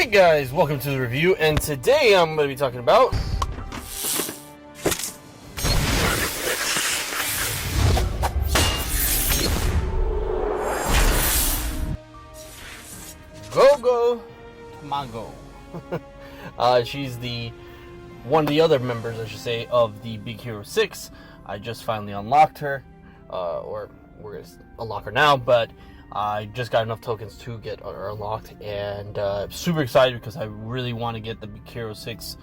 Hey guys, welcome to the review, and today I'm going to be talking about Go-Go Tamago. She's one of the other members, I should say, of the Big Hero 6. I just finally unlocked her, or we're going to unlock her now, but I just got enough tokens to get her unlocked, and super excited because I really want to get the Big Hero 6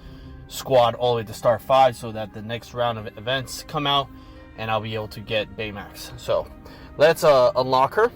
squad all the way to Star 5 so that the next round of events come out and I'll be able to get Baymax. So let's unlock her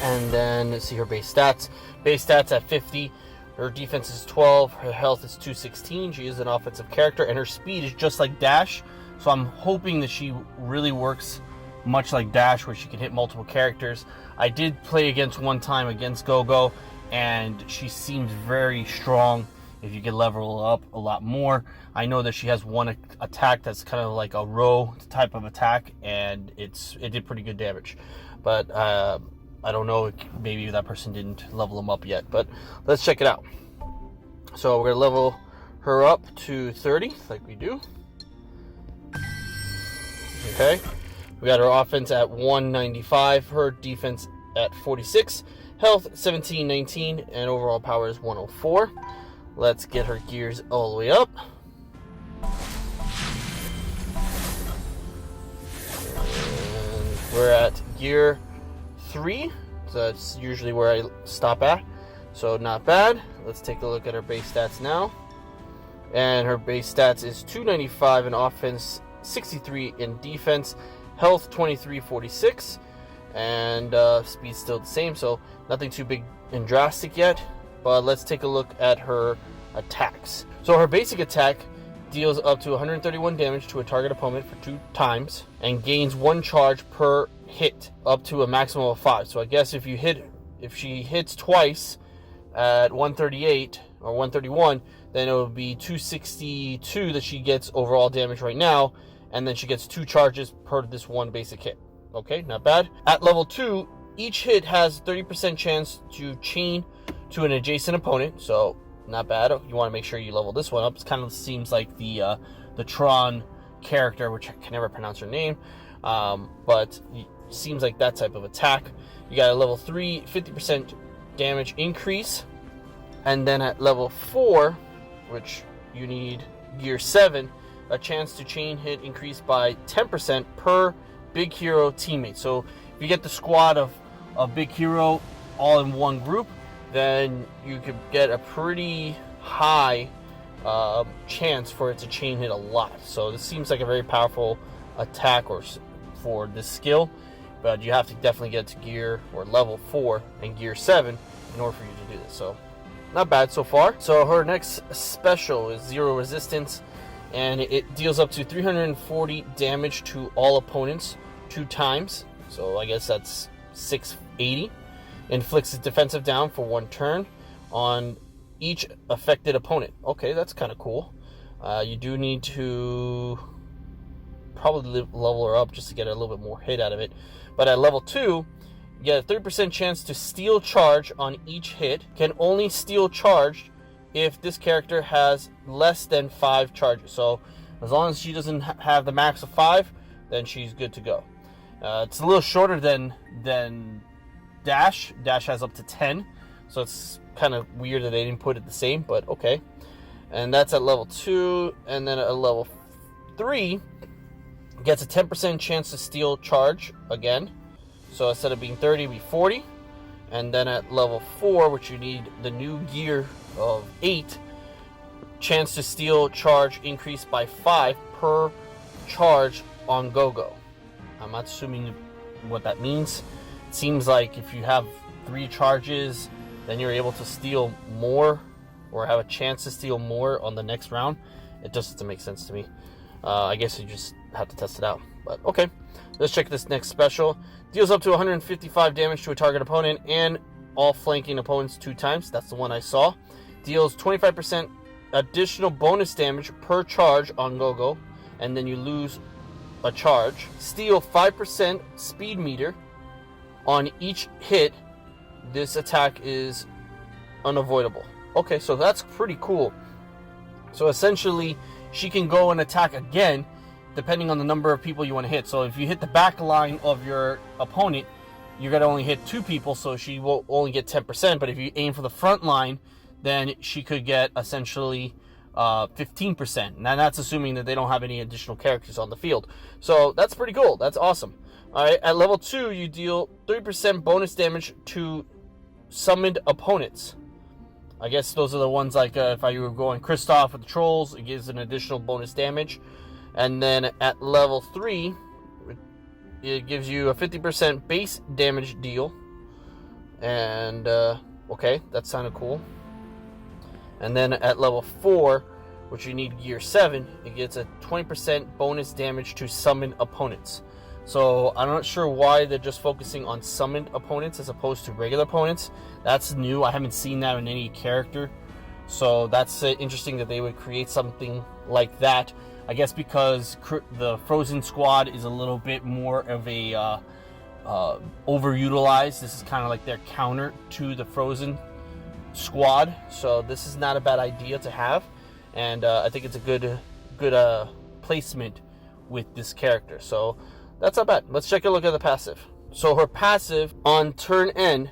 and then see her base stats. Base stats at 50. Her defense is 12. Her health is 216. She is an offensive character, and her speed is just like Dash. So I'm hoping that she really works much like Dash, where she can hit multiple characters. I did play one time against Go-Go, and she seems very strong if you can level up a lot more. I know that she has one attack that's kind of like a row type of attack, and it did pretty good damage. But I don't know, maybe that person didn't level them up yet, but let's check it out. So we're gonna level her up to 30 like we do. Okay, we got her offense at 195, her defense at 46, health 1719, and overall power is 104. Let's get her gears all the way up. And we're at gear 3, so that's usually where I stop at, so not bad. Let's take a look at her base stats now, and her base stats is 295 in offense, 63 in defense, health 2346, and speed still the same, so nothing too big and drastic yet. But let's take a look at her attacks. So her basic attack deals up to 131 damage to a target opponent for 2 times and gains 1 charge per hit up to a maximum of 5. So I guess if she hits twice at 138 or 131, then it would be 262 that she gets overall damage right now, and then she gets 2 charges per this one basic hit. Okay, not bad. At level 2, each hit has 30% chance to chain to an adjacent opponent, so not bad. You want to make sure you level this one up. It kind of seems like the Tron character, which I can never pronounce her name, but it seems like that type of attack. You got a level 3, 50% damage increase, and then at level 4, which you need gear 7, a chance to chain hit increase by 10% per Big Hero teammate. So if you get the squad of Big Hero all in one group, then you could get a pretty high chance for it to chain hit a lot. So this seems like a very powerful attack for this skill, but you have to definitely get to gear or level 4 and gear 7 in order for you to do this. So not bad so far. So her next special is Zero Resistance, and it deals up to 340 damage to all opponents 2 times. So I guess that's 680. Inflicts a defensive down for 1 turn on each affected opponent. Okay, that's kind of cool. You do need to probably level her up just to get a little bit more hit out of it. But at level 2, you get a 30% chance to steal charge on each hit. Can only steal charge if this character has less than 5 charges. So as long as she doesn't have the max of 5, then she's good to go. It's a little shorter than Dash. Dash has up to 10, so it's kind of weird that they didn't put it the same, but okay. And that's at level 2, and then at level 3, gets a 10% chance to steal charge again. So instead of being 30, it'd be 40. And then at level 4, which you need the new gear of 8, chance to steal charge increased by 5 per charge on Go-Go. I'm not assuming what that means. It seems like if you have 3 charges, then you're able to steal more, or have a chance to steal more on the next round. It just doesn't make sense to me. I guess you just have to test it out. But okay, let's check this next special. Deals up to 155 damage to a target opponent and all flanking opponents 2 times. That's the one I saw. Deals 25% additional bonus damage per charge on Go-Go, and then you lose a charge. Steal 5% speed meter on each hit. This attack is unavoidable. Okay, so that's pretty cool. So essentially, she can go and attack again, depending on the number of people you want to hit. So if you hit the back line of your opponent, you're going to only hit 2 people, so she will only get 10%. But if you aim for the front line, then she could get essentially 15%. Now that's assuming that they don't have any additional characters on the field. So that's pretty cool. That's awesome. All right, at level 2, you deal 30% bonus damage to summoned opponents. I guess those are the ones like if I were going Kristoff with the trolls, it gives an additional bonus damage. And then at level 3, it gives you a 50% base damage deal. And, okay, that sounded cool. And then at level 4, which you need gear 7, it gets a 20% bonus damage to summoned opponents. So I'm not sure why they're just focusing on summoned opponents as opposed to regular opponents. That's new. I haven't seen that in any character. So that's interesting that they would create something like that. I guess because the Frozen squad is a little bit more of a overutilized. This is kind of like their counter to the Frozen squad. So this is not a bad idea to have. And I think it's a good placement with this character. So that's not bad. Let's take a look at the passive. So her passive, on turn end,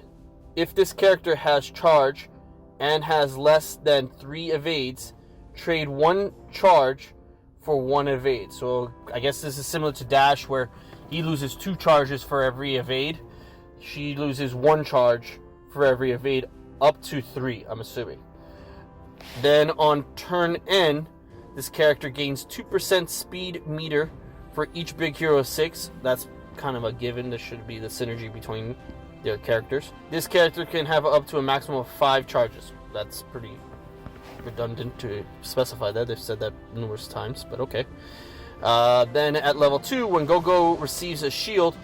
if this character has charge and has less than 3 evades, trade 1 charge for 1 evade. So I guess this is similar to Dash, where he loses 2 charges for every evade. She loses 1 charge for every evade, up to 3, I'm assuming. Then on turn end, this character gains 2% speed meter for each Big Hero 6. That's kind of a given. This should be the synergy between the characters. This character can have up to a maximum of 5 charges. That's pretty redundant to specify that. They've said that numerous times, but okay. Then at level 2, when Go-Go receives a shield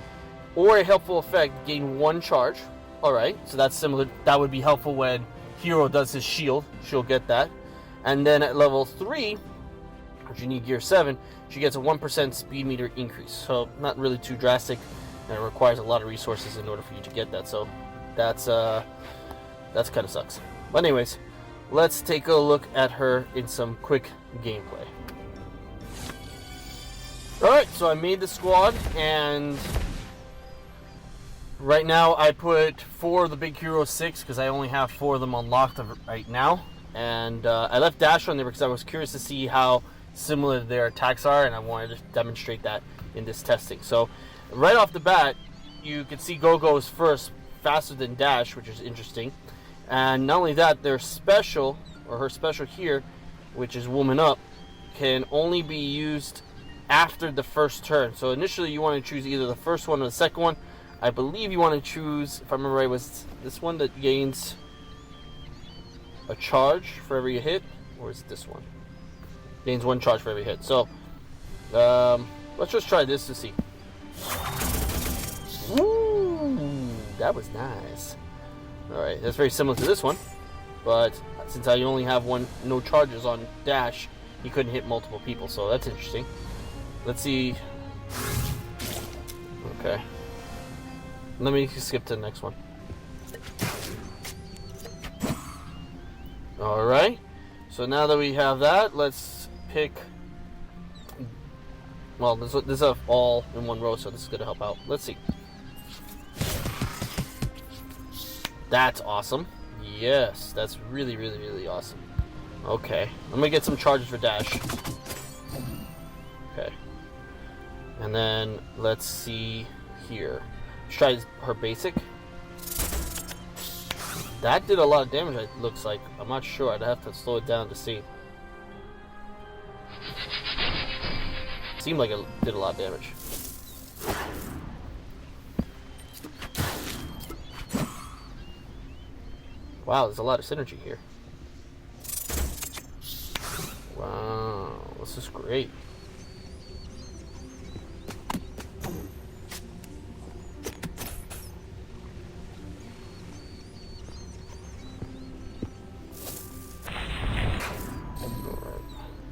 or a helpful effect, gain 1 charge. Alright, so that's similar. That would be helpful when Hero does his shield. She'll get that. And then at level 3, which you need gear 7, she gets a 1% speed meter increase. So not really too drastic, and it requires a lot of resources in order for you to get that. So that's kind of sucks. But anyways, let's take a look at her in some quick gameplay. Alright, so I made the squad, and right now I put 4 of the Big Hero 6 because I only have 4 of them unlocked right now. And I left Dash on there because I was curious to see how similar their attacks are, and I wanted to demonstrate that in this testing. So right off the bat, you can see Go-Go's first faster than Dash, which is interesting. And not only that, their special, or her special here, which is Woman Up, can only be used after the first turn. So initially you want to choose either the first one or the second one. I believe you want to choose, if I remember right, was this one that gains a charge for every hit, or is it this one? Gains 1 charge for every hit. So let's just try this to see. Ooh, that was nice. Alright, that's very similar to this one, but since I only have no charges on Dash, he couldn't hit multiple people, so that's interesting. Let's see. Okay, let me skip to the next one. Alright, so now that we have that, let's pick. Well, this is all in one row, so this is going to help out. Let's see. That's awesome. Yes, that's really, really, really awesome. Okay, I'm going to get some charges for Dash. Okay. And then, let's see here. Let's try her basic. That did a lot of damage, it looks like. I'm not sure. I'd have to slow it down to see. Seemed like it did a lot of damage. Wow, there's a lot of synergy here. Wow, this is great.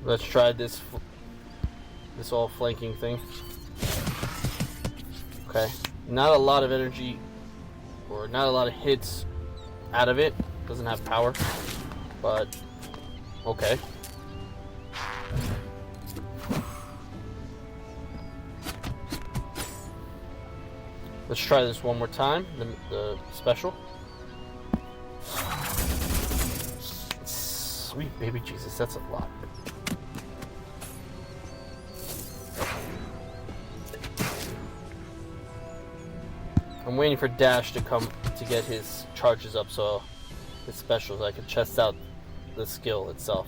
Let's try this all flanking thing. Okay, not a lot of energy or not a lot of hits out of it, Doesn't have power, but okay. Let's try this one more time, the special. Sweet baby Jesus, that's a lot. I'm waiting for Dash to come to get his charges up, so his specials, I can test out the skill itself.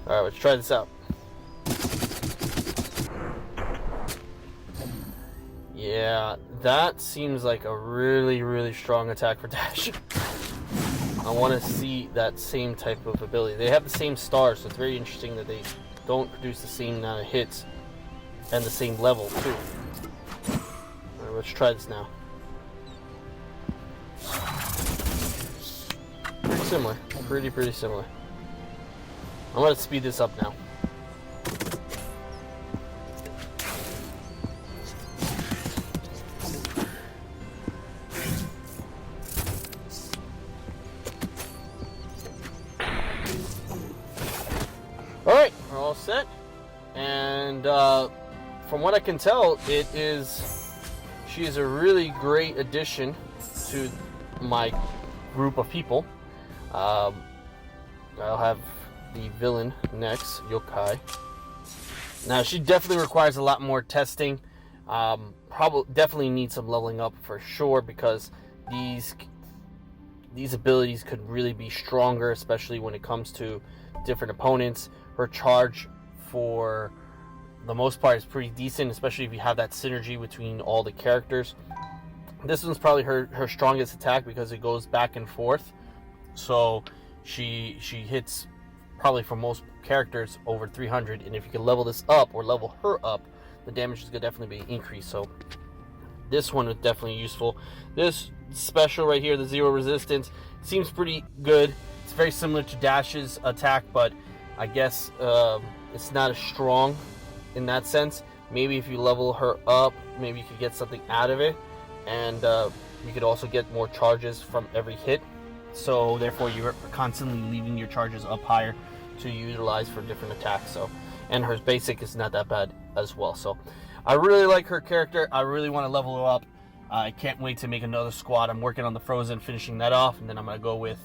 Alright, let's try this out. Yeah, that seems like a really, really strong attack for Dash. I want to see that same type of ability. They have the same stars, so it's very interesting that they don't produce the same amount of hits and the same level, too. Alright, let's try this now. Pretty similar. Pretty similar. I'm going to speed this up now. Alright, we're all set. And from what I can tell, she is a really great addition to my group of people. I'll have the villain next, Yokai. Now she definitely requires a lot more testing. Definitely needs some leveling up for sure, because these abilities could really be stronger, especially when it comes to different opponents. Her charge, for the most part, is pretty decent, especially if you have that synergy between all the characters. This one's probably her strongest attack because it goes back and forth. So she hits probably for most characters over 300, and if you can level this up or level her up, the damage is going to definitely be increased. So this one is definitely useful. This special right here, the zero resistance, seems pretty good. It's very similar to Dash's attack, but I guess it's not as strong in that sense. Maybe if you level her up, maybe you could get something out of it, and you could also get more charges from every hit. So therefore you're constantly leaving your charges up higher to utilize for different attacks. So, and her basic is not that bad as well. So I really like her character. I really want to level her up. I can't wait to make another squad. I'm working on the Frozen, finishing that off, and then I'm going to go with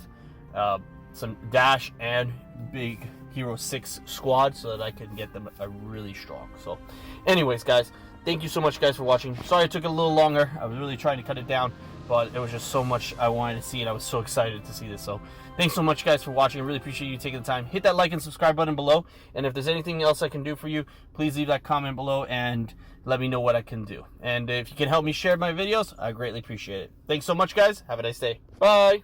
some Dash and Big Hero 6 squad so that I can get them a really strong. So anyways, guys, thank you so much, guys, for watching. Sorry it took a little longer. I was really trying to cut it down, but it was just so much I wanted to see, and I was so excited to see this. So thanks so much, guys, for watching. I really appreciate you taking the time. Hit that like and subscribe button below, and if there's anything else I can do for you, please leave that comment below and let me know what I can do. And if you can help me share my videos, I greatly appreciate it. Thanks so much, guys. Have a nice day. Bye.